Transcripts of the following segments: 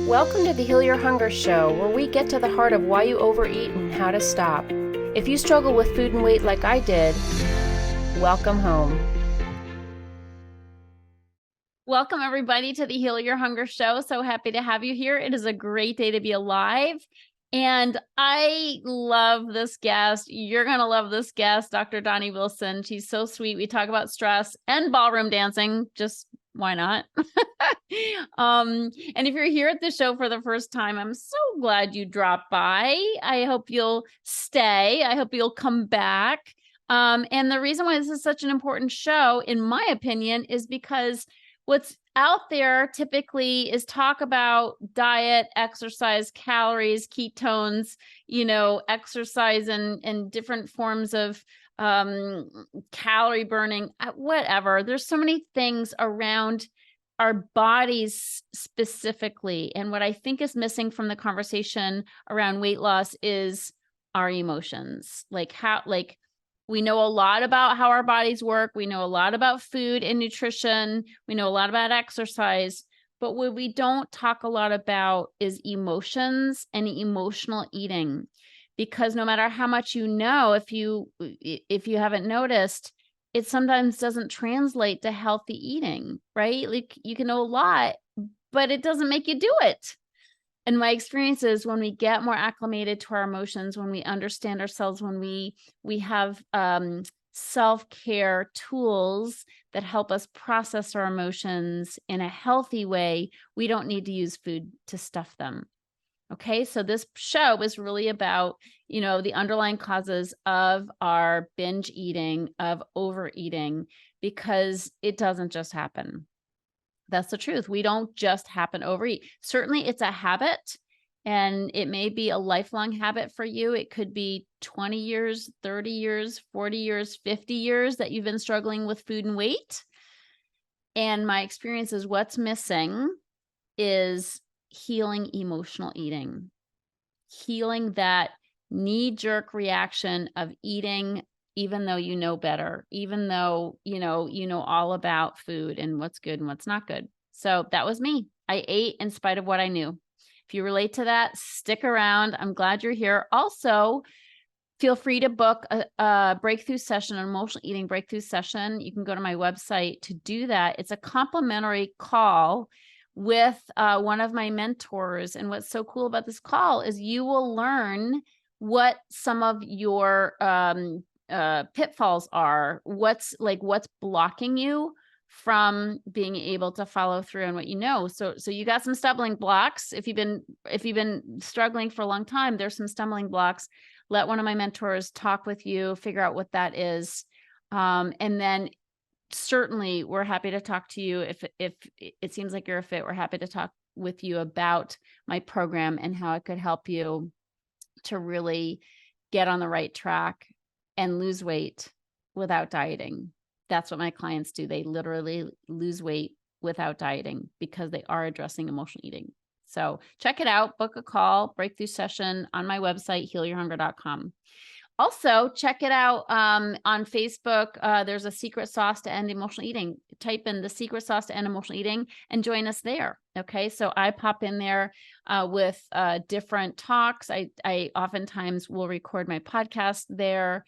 Welcome to the Heal Your Hunger Show, where we get to the heart of why you overeat and how to stop. If you struggle with food and weight like I did, welcome home. Welcome, everybody, to the Heal Your Hunger Show. So happy to have you here. It is a great day to be alive. And I love this guest. You're going to love this guest, Dr. Doni Wilson. She's so sweet. We talk about stress and ballroom dancing. Just why not? And if you're here at the show for the first time, I'm so glad you dropped by. I hope you'll stay. I hope you'll come back. And the reason why this is such an important show, in my opinion, is because what's out there typically is talk about diet, exercise, calories, ketones, exercise and different forms of calorie burning, whatever. There's so many things around our bodies specifically. And what I think is missing from the conversation around weight loss is our emotions. We know a lot about how our bodies work. We know a lot about food and nutrition. We know a lot about exercise. But what we don't talk a lot about is emotions and emotional eating. Because no matter how much you know, if you haven't noticed, it sometimes doesn't translate to healthy eating, right? Like you can know a lot, but it doesn't make you do it. And my experience is when we get more acclimated to our emotions, when we understand ourselves, when we have self-care tools that help us process our emotions in a healthy way, we don't need to use food to stuff them. Okay, so this show is really about, the underlying causes of our binge eating, of overeating, because it doesn't just happen. That's the truth. We don't just happen to overeat. Certainly it's a habit, and it may be a lifelong habit for you. It could be 20 years, 30 years, 40 years, 50 years that you've been struggling with food and weight. And my experience is what's missing is healing emotional eating, healing that knee-jerk reaction of eating even though you know better, even though, you know all about food and what's good and what's not good. So that was me. I ate in spite of what I knew. If you relate to that, stick around. I'm glad you're here. Also, feel free to book a breakthrough session, an emotional eating breakthrough session. You can go to my website to do that. It's a complimentary call with one of my mentors. And what's so cool about this call is you will learn what some of your pitfalls are, what's blocking you from being able to follow through on what you know. So you got some stumbling blocks. If you've been struggling for a long time, there's some stumbling blocks. Let one of my mentors talk with you, figure out what that is. And then certainly we're happy to talk to you. If it seems like you're a fit, we're happy to talk with you about my program and how it could help you to really get on the right track and lose weight without dieting. That's what my clients do. They literally lose weight without dieting because they are addressing emotional eating. So check it out, book a call, breakthrough session on my website, healyourhunger.com. Also, check it out on Facebook. There's a secret sauce to end emotional eating. Type in the secret sauce to end emotional eating and join us there. Okay, so I pop in there with different talks. I oftentimes will record my podcast there.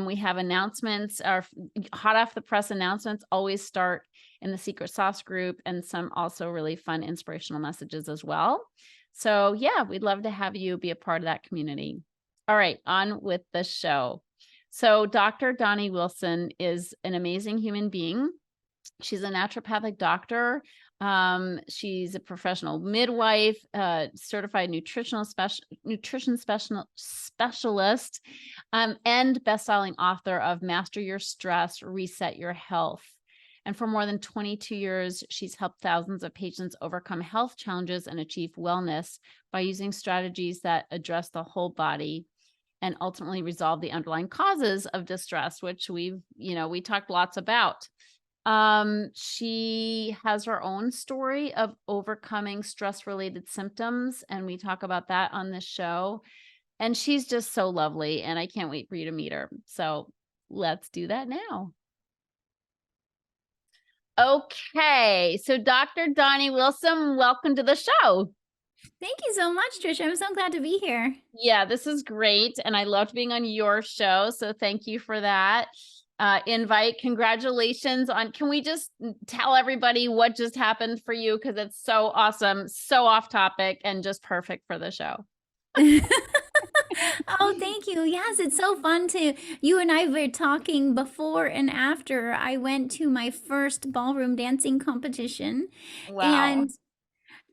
We have announcements, our hot off the press announcements always start in the secret sauce group, and some also really fun inspirational messages as well. So yeah, we'd love to have you be a part of that community. All right, on with the show. So Dr. Doni Wilson is an amazing human being. She's a naturopathic doctor. She's a professional midwife, certified nutrition specialist, and bestselling author of Master Your Stress, Reset Your Health. And for more than 22 years, she's helped thousands of patients overcome health challenges and achieve wellness by using strategies that address the whole body and ultimately resolve the underlying causes of distress, which we talked lots about. She has her own story of overcoming stress-related symptoms, and we talk about that on this show. And she's just so lovely, and I can't wait for you to meet her. So let's do that now. Okay, so Dr. Doni Wilson, welcome to the show. Thank you so much, Tricia. I'm so glad to be here. Yeah, this is great. And I loved being on your show. So thank you for that. Invite. Congratulations on, can we just tell everybody what just happened for you? Because it's so awesome, so off topic, and just perfect for the show. Oh, thank you. Yes, it's so fun to. You and I were talking before and after I went to my first ballroom dancing competition. Wow. And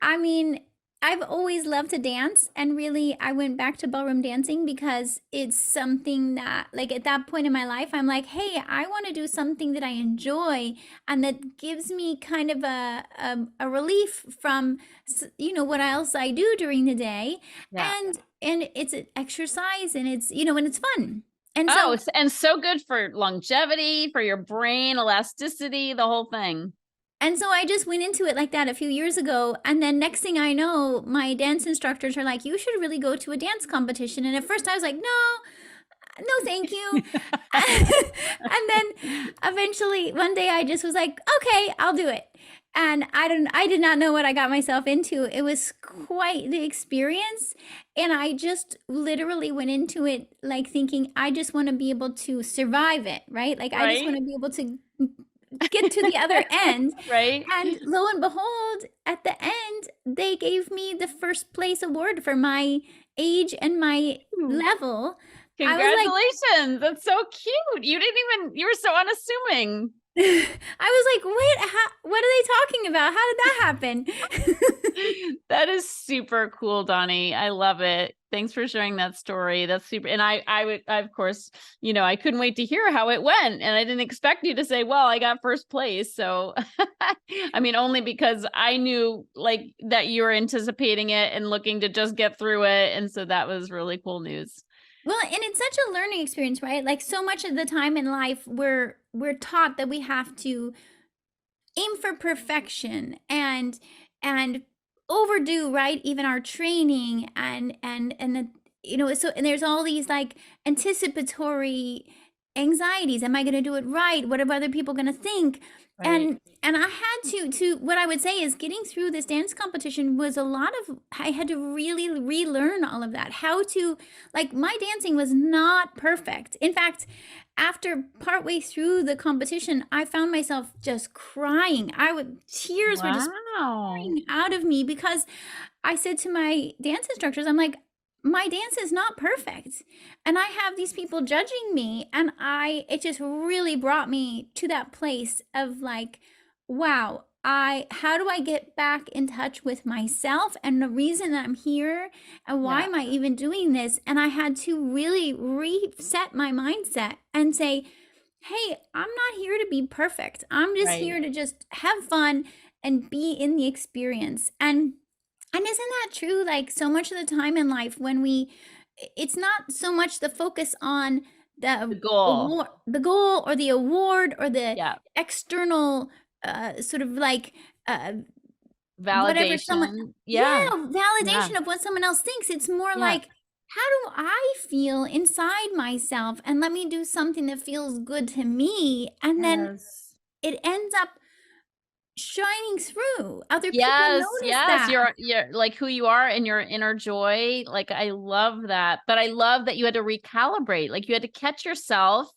I mean, I've always loved to dance, and really, I went back to ballroom dancing because it's something that, like, at that point in my life, I'm like, hey, I want to do something that I enjoy and that gives me kind of a relief from, what else I do during the day, Yeah. and it's an exercise, and it's and it's fun, and Oh, so and so good for longevity, for your brain, elasticity, the whole thing. And so I just went into it like that a few years ago. And then next thing I know, my dance instructors are like, you should really go to a dance competition. And at first I was like, no, thank you. And then eventually one day I just was like, okay, I'll do it. And I did not know what I got myself into. It was quite the experience. And I just literally went into it like thinking, I just want to be able to survive it, right? Like I just want Right? to be able to get to the other end. Right? And lo and behold, at the end, they gave me the first place award for my age and my Ooh, level. I was like, congratulations. That's so cute. You were so unassuming. I was like, wait, what are they talking about? How did that happen? That is super cool, Donnie. I love it. Thanks for sharing that story. That's super. And I of course, I couldn't wait to hear how it went. And I didn't expect you to say, well, I got first place. So, I mean, only because I knew like that you were anticipating it and looking to just get through it. And so that was really cool news. Well, and it's such a learning experience, right? Like so much of the time in life, we're taught that we have to aim for perfection and overdo, right, even our training, and the, so, and there's all these like anticipatory anxieties. Am I going to do it right? What are other people going to think? Right. And I had to what I would say is getting through this dance competition was a lot of, I had to really relearn all of that, how to, like, my dancing was not perfect. In fact, after partway through the competition, I found myself just crying. Tears were just Wow. pouring out of me because I said to my dance instructors, I'm like, my dance is not perfect. And I have these people judging me. And it just really brought me to that place of like, wow, how do I get back in touch with myself and the reason that I'm here and why Yeah. am I even doing this? And I had to really reset my mindset and say, hey, I'm not here to be perfect. I'm just Right. here to just have fun and be in the experience. And isn't that true? Like so much of the time in life when it's not so much the focus on The the goal. award, the goal or the award or the Yeah. external sort of like whatever someone, Validation. yeah, Yeah. Yeah. validation of what someone else thinks. It's more Yeah. like, how do I feel inside myself? And let me do something that feels good to me. And then Yes. it ends up shining through. Other people Yes, notice yes, that. you're like who you are and your inner joy. Like I love that. But I love that you had to recalibrate. Like you had to catch yourself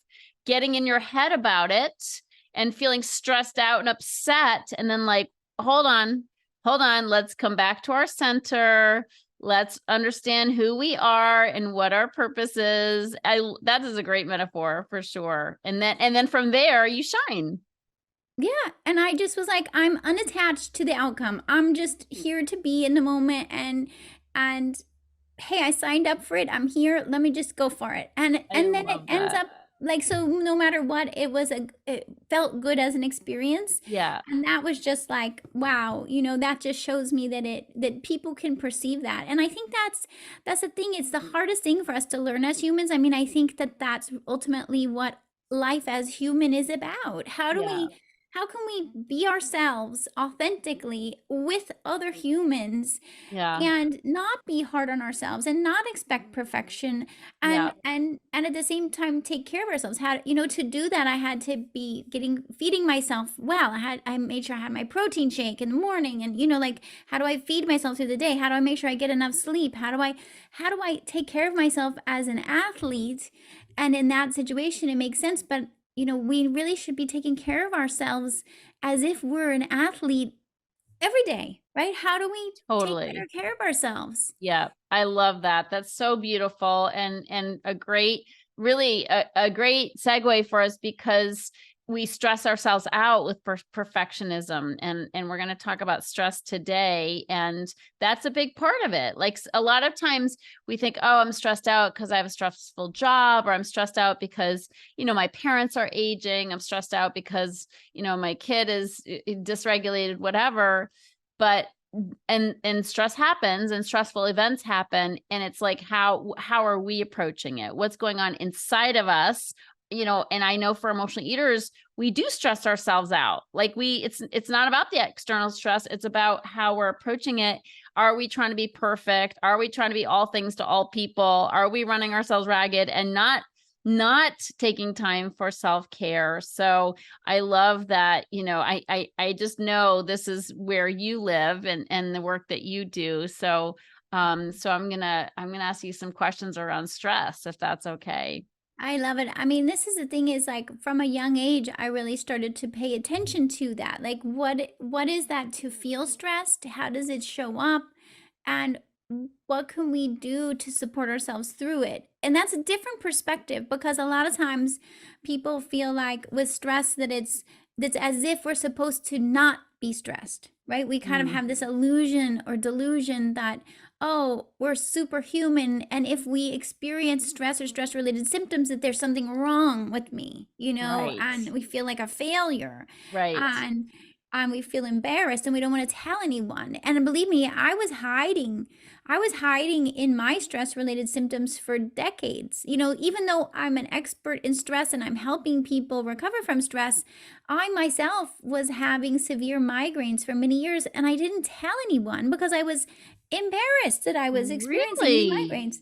getting in your head about it and feeling stressed out and upset and then like, hold on. Hold on, let's come back to our center. Let's understand who we are and what our purpose is. That is a great metaphor for sure. And then from there you shine. Yeah, and I just was like, I'm unattached to the outcome. I'm just here to be in the moment, and hey, I signed up for it. I'm here. Let me just go for it. I And then it love ends that. up like, so no matter what, it felt good as an experience. Yeah. And that was just like, wow, that just shows me that people can perceive that. And I think that's the thing. It's the hardest thing for us to learn as humans. I mean, I think that that's ultimately what life as human is about. Yeah. how can we be ourselves authentically with other humans Yeah. and not be hard on ourselves and not expect perfection Yeah. and at the same time take care of ourselves. How, to do that, I had to be feeding myself well. I made sure I had my protein shake in the morning, and like, how do I feed myself through the day? How do I make sure I get enough sleep? How do I take care of myself as an athlete? And in that situation it makes sense, but we really should be taking care of ourselves as if we're an athlete every day, right? How do we take better Totally. care of ourselves? Yeah, I love that. That's so beautiful, and a great, really a great segue for us, because we stress ourselves out with perfectionism, and we're going to talk about stress today, and that's a big part of it. Like a lot of times we think, oh, I'm stressed out because I have a stressful job, or I'm stressed out because my parents are aging. I'm stressed out because my kid is dysregulated, whatever. But and stress happens and stressful events happen, and it's like, how are we approaching it? What's going on inside of us? And I know for emotional eaters, we do stress ourselves out. Like it's not about the external stress, it's about how we're approaching it. Are we trying to be perfect? Are we trying to be all things to all people? Are we running ourselves ragged and not taking time for self-care? So I love that, I just know this is where you live, and the work that you do. So so I'm gonna ask you some questions around stress, if that's okay. I love it. I mean, this is the thing, is like, from a young age, I really started to pay attention to that. Like, what is that to feel stressed? How does it show up? And what can we do to support ourselves through it? And that's a different perspective, because a lot of times people feel like with stress that that's as if we're supposed to not be stressed, right? We kind of Mm, have this illusion or delusion that, oh, we're superhuman, and if we experience stress or stress related symptoms, that there's something wrong with me, right. and we feel like a failure, Right. and we feel embarrassed, and we don't want to tell anyone. And believe me, I was hiding in my stress related symptoms for decades. Even though I'm an expert in stress and I'm helping people recover from stress, I myself was having severe migraines for many years, and I didn't tell anyone because I was embarrassed that I was experiencing these Really? migraines.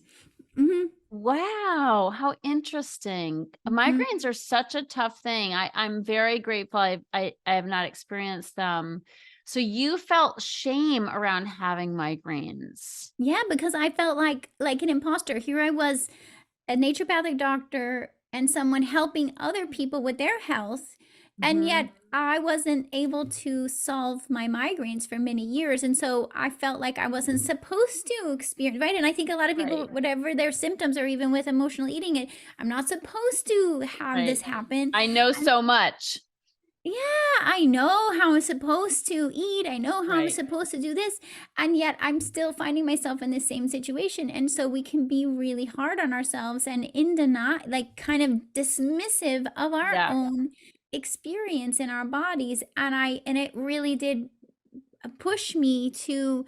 Mhm. Wow, how interesting. Mhm. Migraines are such a tough thing. I'm very grateful I have not experienced them. So you felt shame around having migraines. Yeah, because I felt like an imposter. Here I was, a naturopathic doctor and someone helping other people with their health, and yet Mhm. I wasn't able to solve my migraines for many years, and so I felt like I wasn't supposed to experience, right? And I think a lot of people, Right, whatever their symptoms, or even with emotional eating, I'm not supposed to have right. this happen. I know so much. Yeah, I know how I'm supposed to eat. I know how I'm Right. supposed to do this. And yet I'm still finding myself in the same situation. And so we can be really hard on ourselves and in denial, like kind of dismissive of our Yeah. own experience in our bodies. And it really did push me to,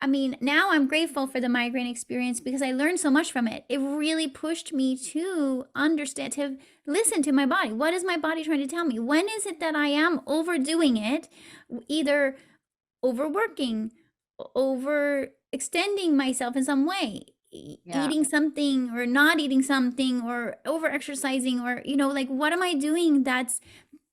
I mean, now I'm grateful for the migraine experience because I learned so much from it. It really pushed me to understand, to listen to my body. What is my body trying to tell me? When is it that I am overdoing it, either overworking, over extending myself in some way, Yeah. eating something or not eating something, or over exercising, or, like, what am I doing that's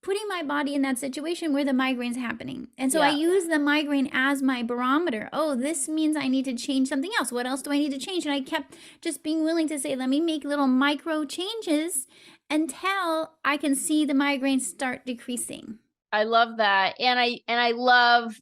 putting my body in that situation where the migraine's happening? And so I Yeah. use the migraine as my barometer. Oh, this means I need to change something else. What else do I need to change? And I kept just being willing to say, let me make little micro changes until I can see the migraine start decreasing. I love that. And I love,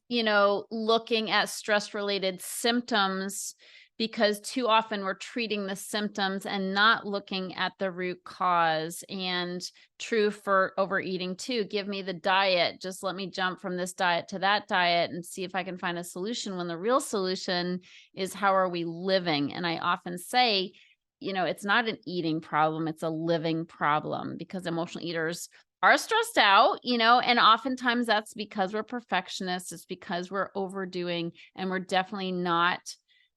looking at stress related symptoms, because too often we're treating the symptoms and not looking at the root cause. And true for overeating too. Give me the diet. Just let me jump from this diet to that diet and see if I can find a solution, when the real solution is, how are we living? And I often say, it's not an eating problem, it's a living problem, because emotional eaters are stressed out, and oftentimes that's because we're perfectionists. It's because we're overdoing, and we're definitely not,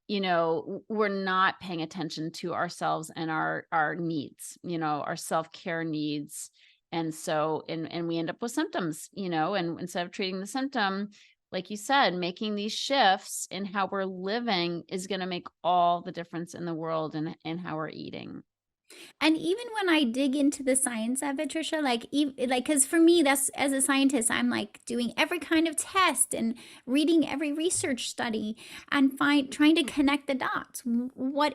we're not paying attention to ourselves and our needs, our self-care needs. And so, and we end up with symptoms, and instead of treating the symptom, like you said, making these shifts in how we're living is going to make all the difference in the world and how we're eating. And even when I dig into the science of it, Tricia, like, because for me, that's, as a scientist, I'm like doing every kind of test and reading every research study and trying to connect the dots.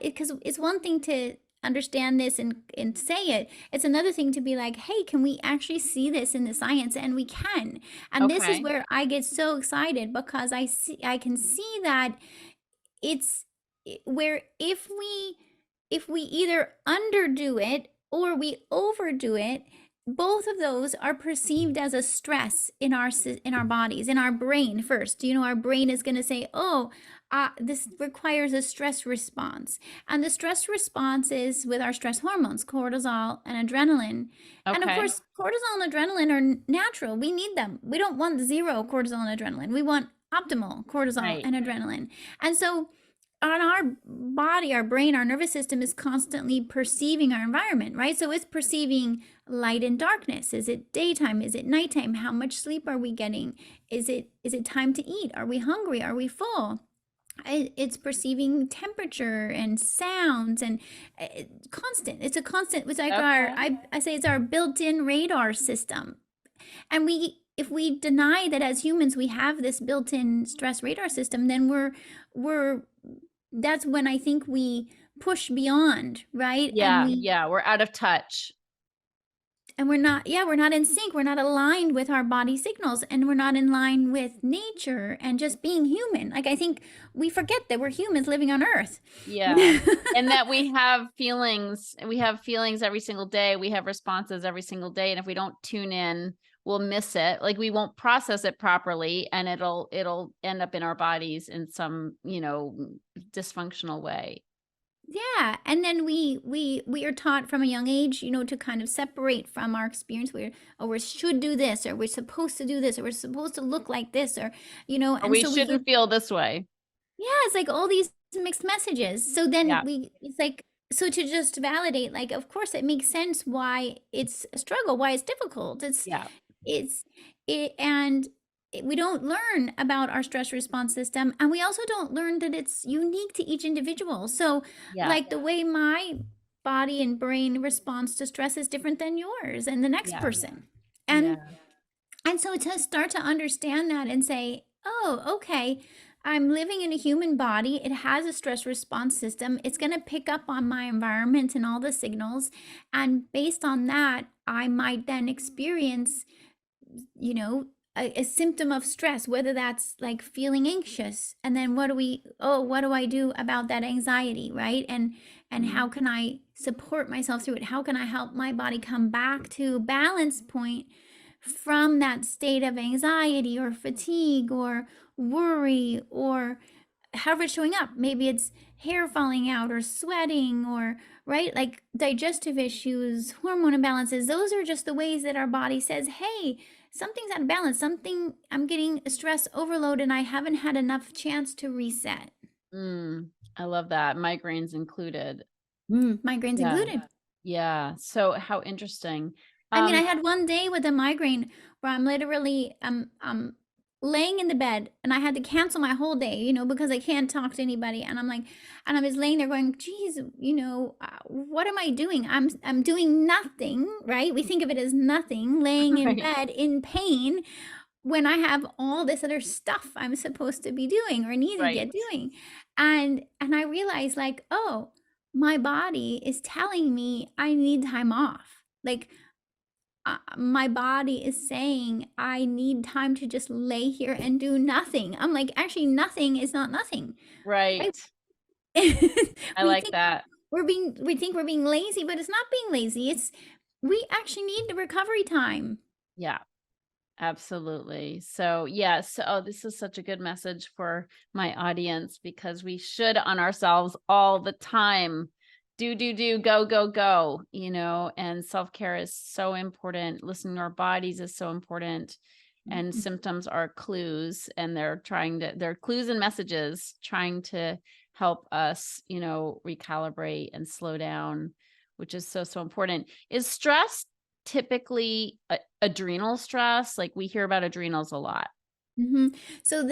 Because it's one thing to understand this and say it. It's another thing to be like, hey, can we actually see this in the science? And we can. And this is Okay. where I get so excited, because I can see that it's where if we either underdo it or we overdo it, both of those are perceived as a stress in our bodies, in our brain first. Our brain is going to say, oh, this requires a stress response. And the stress response is with our stress hormones, cortisol and adrenaline. And of Okay. course, cortisol and adrenaline are natural. We need them. We don't want zero cortisol and adrenaline. We want optimal cortisol Right. and adrenaline. And so on our body, our brain, our nervous system is constantly perceiving our environment, right? So it's perceiving light and darkness. Is it daytime? Is it nighttime? How much sleep are we getting? Is it time to eat? Are we hungry? Are we full? It's perceiving temperature and sounds, and constant. It's a constant. It's like I say it's our built-in radar system. And if we deny that as humans we have this built-in stress radar system, then we're that's when I think we push beyond, right? Yeah. And We're out of touch. we're not in sync. We're not aligned with our body signals, and we're not in line with nature and just being human. Like, I think we forget that we're humans living on Earth. Yeah. And that we have feelings every single day. We have responses every single day. And if we don't tune in, we'll miss it. Like, we won't process it properly, and it'll end up in our bodies in some, dysfunctional way. Yeah, and then we are taught from a young age, to kind of separate from our experience. We should do this, or we're supposed to do this, or we're supposed to look like this, or Or and we so shouldn't feel this way. yeah, it's like all these mixed messages. So then Yeah. it's like, so to just validate, like, of course it makes sense why it's a struggle, why it's difficult. Yeah. We don't learn about our stress response system, and we also don't learn that it's unique to each individual. So like the way my body and brain responds to stress is different than yours and the next person. And so to start to understand that and say, oh, okay, I'm living in a human body. It has a stress response system. It's going to pick up on my environment and all the signals. And based on that, I might then experience, a symptom of stress, whether that's like feeling anxious. And then what do I do about that anxiety, right? And how can I support myself through it? How can I help my body come back to a balance point from that state of anxiety or fatigue or worry, or however it's showing up? Maybe it's hair falling out or sweating, or right, like digestive issues, hormone imbalances. Those are just the ways that our body says, hey, something's out of balance. I'm getting a stress overload and I haven't had enough chance to reset. I love that. Migraines included. Migraines included. Yeah. So how interesting. I mean, I had one day with a migraine where I'm literally laying in the bed, and I had to cancel my whole day, because I can't talk to anybody. And I was laying there going, geez, what am I doing? I'm doing nothing, right? We think of it as nothing, laying in bed in pain, when I have all this other stuff I'm supposed to be doing or need to get doing. And I realized, like, oh, my body is telling me I need time off. Like, my body is saying I need time to just lay here and do nothing. I'm like, actually, nothing is not nothing. Right. I like that. We think we're being lazy, but it's not being lazy. We actually need the recovery time. Yeah, absolutely. So yes. Oh, this is such a good message for my audience, because we should on ourselves all the time. Do, go, and self-care is so important. Listening to our bodies is so important. And symptoms are clues, and they're clues and messages trying to help us, recalibrate and slow down, which is so, so important. Is stress typically adrenal stress? Like we hear about adrenals a lot. So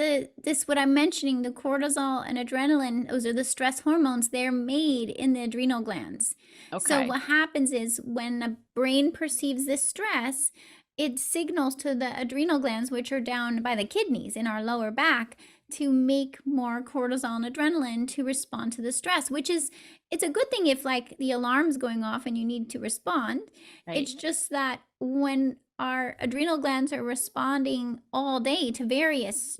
what I'm mentioning, the cortisol and adrenaline, those are the stress hormones. They're made in the adrenal glands. So Okay. what happens is when the brain perceives this stress, it signals to the adrenal glands, which are down by the kidneys in our lower back, to make more cortisol and adrenaline to respond to the stress, which is, it's a good thing if like the alarm's going off and you need to respond. Right. It's just that when our adrenal glands are responding all day to various,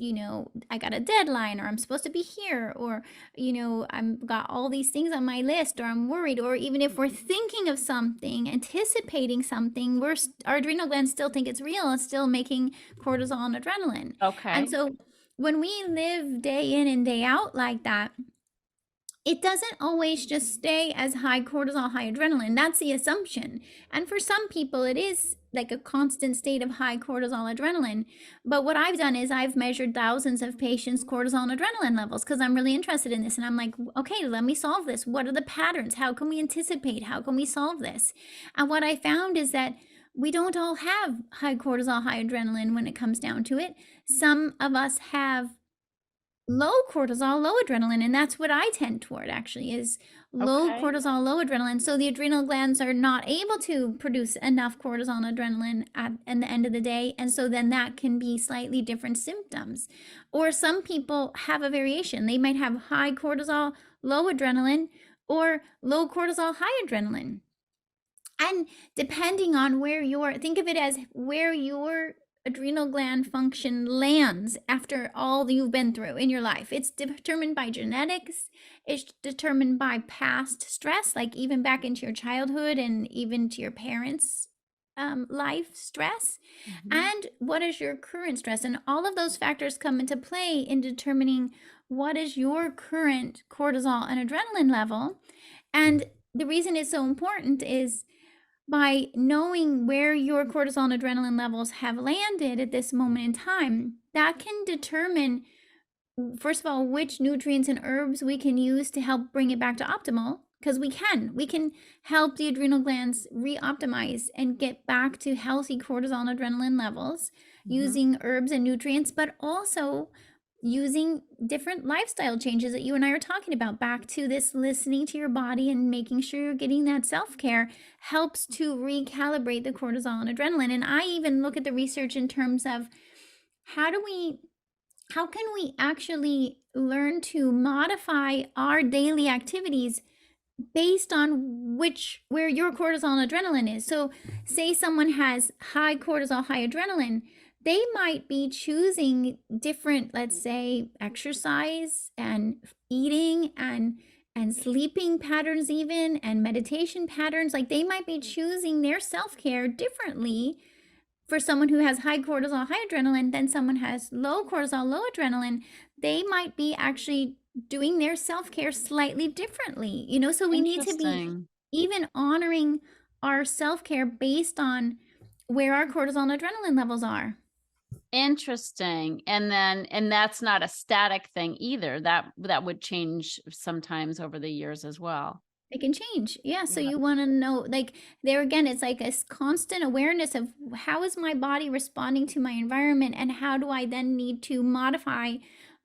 I got a deadline, or I'm supposed to be here, or, I'm got all these things on my list, or I'm worried, or even if we're thinking of something, anticipating something, our adrenal glands still think it's real. It's still making cortisol and adrenaline. Okay. And so when we live day in and day out like that, it doesn't always just stay as high cortisol, high adrenaline. That's the assumption. And for some people, it is like a constant state of high cortisol, adrenaline. But what I've done is I've measured thousands of patients' cortisol and adrenaline levels because I'm really interested in this. And I'm like, okay, let me solve this. What are the patterns? How can we anticipate? How can we solve this? And what I found is that we don't all have high cortisol, high adrenaline when it comes down to it. Some of us have low cortisol, low adrenaline, and that's what I tend toward actually, is low Okay. cortisol, low adrenaline. So the adrenal glands are not able to produce enough cortisol and adrenaline at the end of the day, and so then that can be slightly different symptoms. Or some people have a variation. They might have high cortisol, low adrenaline, or low cortisol, high adrenaline. And depending on think of it as where your adrenal gland function lands after all you've been through in your life. It's determined by genetics. It's determined by past stress, like even back into your childhood and even to your parents' life stress. And what is your current stress? And all of those factors come into play in determining what is your current cortisol and adrenaline level. And the reason it's so important is by knowing where your cortisol and adrenaline levels have landed at this moment in time, that can determine, first of all, which nutrients and herbs we can use to help bring it back to optimal. Because we can help the adrenal glands re-optimize and get back to healthy cortisol and adrenaline levels using herbs and nutrients, but also using different lifestyle changes that you and I are talking about. Back to this listening to your body and making sure you're getting that self-care helps to recalibrate the cortisol and adrenaline. And I even look at the research in terms of how can we actually learn to modify our daily activities based on where your cortisol and adrenaline is. So say someone has high cortisol, high adrenaline, they might be choosing different, let's say, exercise and eating and sleeping patterns even, and meditation patterns. Like they might be choosing their self-care differently for someone who has high cortisol, high adrenaline than someone has low cortisol, low adrenaline. They might be actually doing their self-care slightly differently, so we need to be even honoring our self-care based on where our cortisol and adrenaline levels are. Interesting. And that's not a static thing either. That would change sometimes over the years as well. It can change. Yeah. So you want to know, like there again, it's like a constant awareness of how is my body responding to my environment, and how do I then need to modify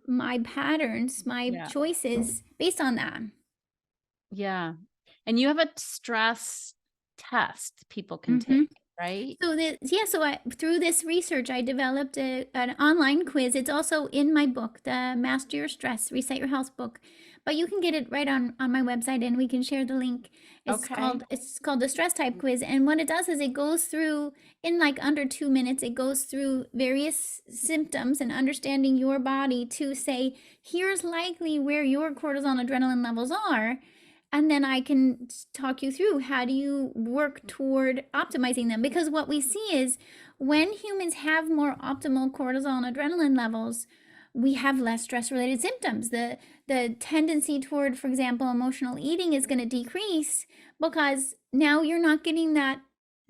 my patterns, my choices based on that. Yeah. And you have a stress test people can take, right? So through this research, I developed an online quiz. It's also in my book, the Master Your Stress, Reset Your Health book. But you can get it right on my website, and we can share the link. It's called the Stress Type Quiz. And what it does is it goes through, in like under 2 minutes, it goes through various symptoms and understanding your body to say, here's likely where your cortisol and adrenaline levels are. And then I can talk you through how do you work toward optimizing them. Because what we see is when humans have more optimal cortisol and adrenaline levels, we have less stress-related symptoms. The tendency toward, for example, emotional eating is going to decrease because now you're not getting that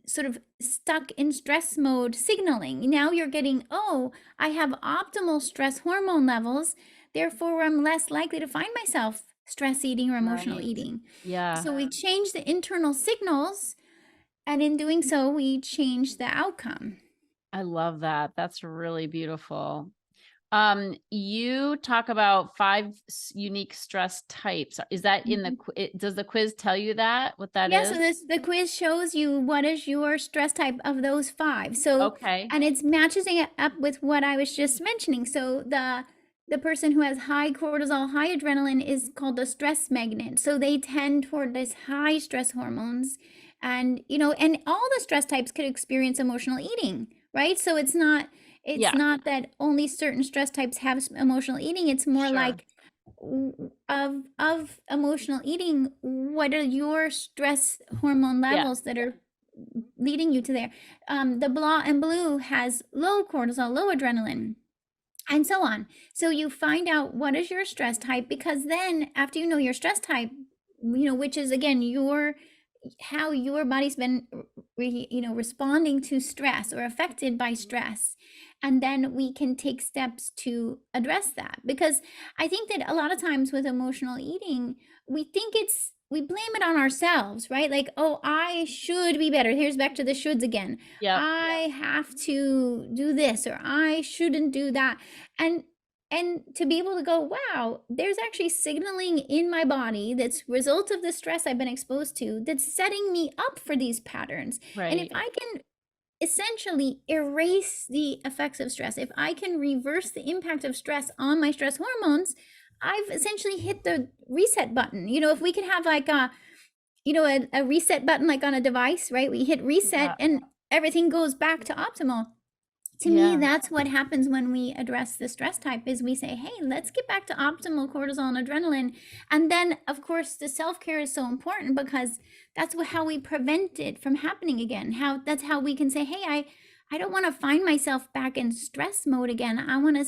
sort of stuck in stress mode signaling. Now you're getting, oh, I have optimal stress hormone levels, therefore I'm less likely to find myself stress eating or emotional eating. Yeah. So we change the internal signals And in doing so, we change the outcome. I love that. That's really beautiful. You talk about 5 unique stress types. Is that in the, does the quiz tell you that, what that Yeah, so is? the quiz shows you what is your stress type of those 5. So, Okay. and it's matching it up with what I was just mentioning. So the person who has high cortisol, high adrenaline is called a stress magnet. So they tend toward this high stress hormones. And and all the stress types could experience emotional eating, right? So it's Yeah, not that only certain stress types have emotional eating. It's more sure. like of emotional eating, what are your stress hormone Yeah. levels that are leading you to there? The blah and blue has low cortisol, low adrenaline, and so on. So you find out what is your stress type, because then after you know your stress type, which is again your how your body's been responding to stress or affected by stress, and then we can take steps to address that. Because I think that a lot of times with emotional eating, we blame it on ourselves, right? Like, oh, I should be better. Here's back to the shoulds again. Yep. I have to do this, or I shouldn't do that. and and to be able to go, wow, there's actually signaling in my body that's result of the stress I've been exposed to that's setting me up for these patterns. And if Right. I can essentially erase the effects of stress, if I can reverse the impact of stress on my stress hormones, I've essentially hit the reset button. If we could have like a reset button like on a device, right? We hit reset Yeah. and everything goes back to optimal. To me, Yeah. that's what happens when we address the stress type, is we say, hey, let's get back to optimal cortisol and adrenaline. And then of course the self-care is so important, because that's how we prevent it from happening again. That's how we can say, hey, I don't want to find myself back in stress mode again. I want to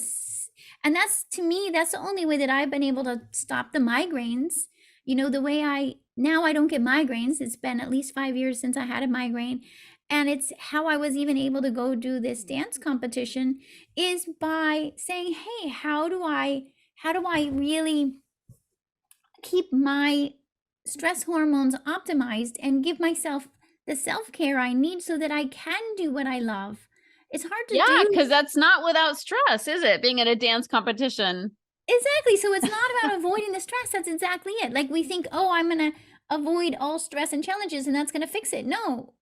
and that's, to me, that's the only way that I've been able to stop the migraines. The way I don't get migraines. It's been at least 5 years since I had a migraine. And it's how I was even able to go do this dance competition, is by saying, hey, how do I really keep my stress hormones optimized and give myself the self-care I need so that I can do what I love. It's hard to Yeah, do. because that's not without stress, is it? Being at a dance competition. Exactly. So it's not about avoiding the stress. That's exactly it. Like, we think, oh, I'm going to avoid all stress and challenges and that's going to fix it. No,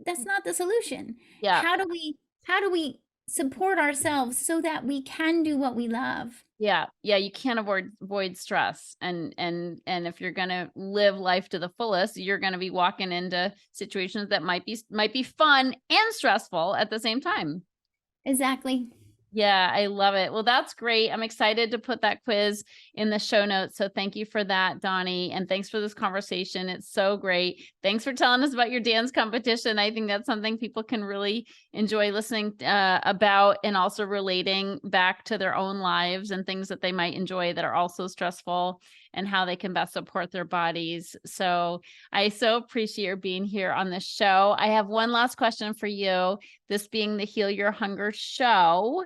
that's not the solution. Yeah. How do we support ourselves so that we can do what we love? Yeah. Yeah. You can't avoid stress. And if you're gonna live life to the fullest, you're gonna be walking into situations that might be fun and stressful at the same time. Exactly. Yeah, I love it. Well, that's great. I'm excited to put that quiz in the show notes. So thank you for that, Doni. And thanks for this conversation. It's so great. Thanks for telling us about your dance competition. I think that's something people can really enjoy listening about, and also relating back to their own lives and things that they might enjoy that are also stressful, and how they can best support their bodies. So I so appreciate your being here on the show. I have one last question for you. This being the Heal Your Hunger show,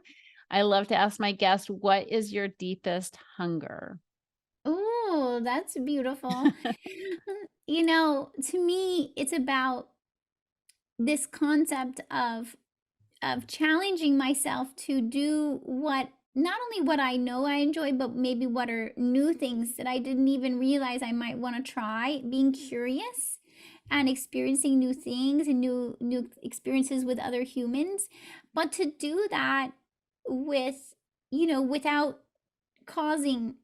I love to ask my guests, what is your deepest hunger? Oh, that's beautiful. To me, it's about this concept of challenging myself to do what, not only what I know I enjoy, but maybe what are new things that I didn't even realize I might want to try. Being curious and experiencing new things and new experiences with other humans, but to do that with without causing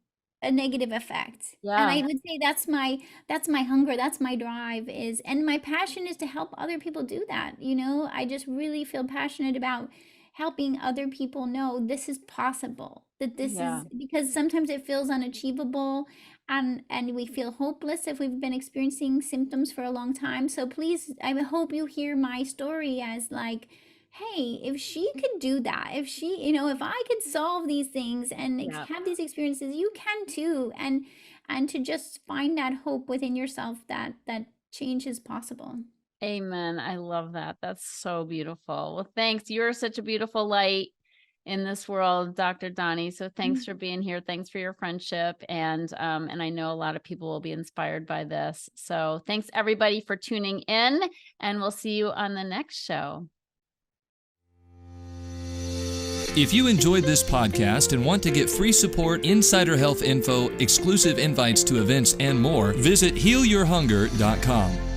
a negative effect. And I Yeah, would say that's my hunger, that's my drive, is, and my passion is to help other people do that. I just really feel passionate about helping other people know this is possible, that this yeah, is, because sometimes it feels unachievable, and we feel hopeless if we've been experiencing symptoms for a long time. So please, I hope you hear my story as like, hey, if she could do that, if I could solve these things and yeah. have these experiences, you can too. And to just find that hope within yourself, that change is possible. Amen. I love that. That's so beautiful. Well, thanks. You're such a beautiful light. in this world, Dr. Doni. So thanks for being here. Thanks for your friendship. And I know a lot of people will be inspired by this. So thanks everybody for tuning in, and we'll see you on the next show. If you enjoyed this podcast and want to get free support, insider health info, exclusive invites to events, and more, visit healyourhunger.com.